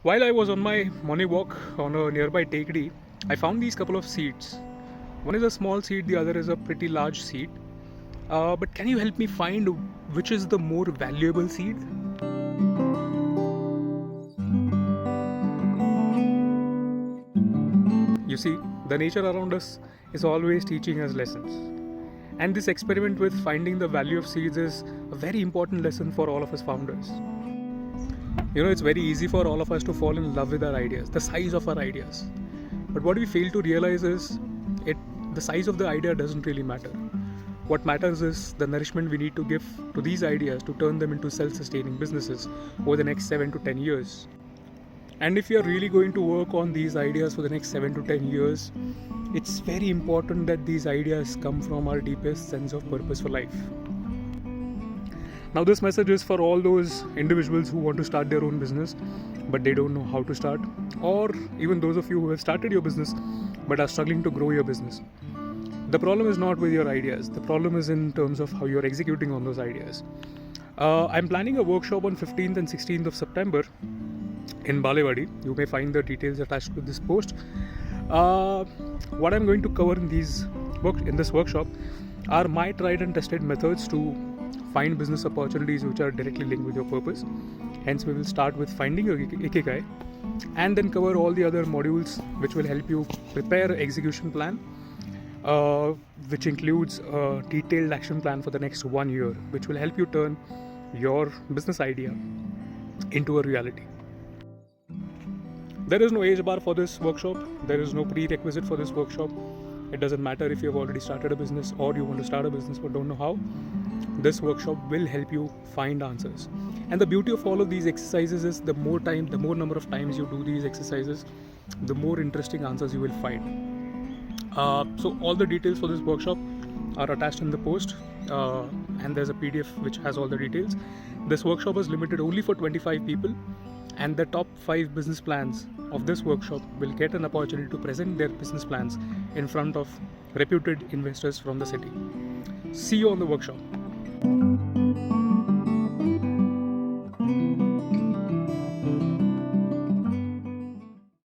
While I was on my morning walk on a nearby takery, I found these couple of seeds. One is a small seed, the other is a pretty large seed. But can you help me find which is the more valuable seed? You see, the nature around us is always teaching us lessons. And this experiment with finding the value of seeds is a very important lesson for all of us founders. It's very easy for all of us to fall in love with our ideas, the size of our ideas. But what we fail to realize is the size of the idea doesn't really matter. What matters is the nourishment we need to give to these ideas to turn them into self-sustaining businesses over the next 7 to 10 years. And if you're really going to work on these ideas for the next 7 to 10 years, it's very important that these ideas come from our deepest sense of purpose for life. Now, this message is for all those individuals who want to start their own business, but they don't know how to start, or even those of you who have started your business but are struggling to grow your business. The problem is not with your ideas. The problem is in terms of how you're executing on those ideas. I'm planning a workshop on 15th and 16th of September in Balewadi. You may find the details attached to this post. What I'm going to cover in this workshop are my tried and tested methods to find business opportunities which are directly linked with your purpose. Hence, we will start with finding your ikigai and then cover all the other modules which will help you prepare an execution plan, which includes a detailed action plan for the next 1 year, which will help you turn your business idea into a reality. There is no age bar for this workshop. There is no prerequisite for this workshop. It doesn't matter if you have already started a business or you want to start a business but don't know how. This workshop will help you find answers. And the beauty of all of these exercises is the more number of times you do these exercises, the more interesting answers you will find. So all the details for this workshop are attached in the post, and there's a PDF which has all the details. This workshop is limited only for 25 people, and the top 5 business plans of this workshop will get an opportunity to present their business plans in front of reputed investors from the city. See you on the workshop.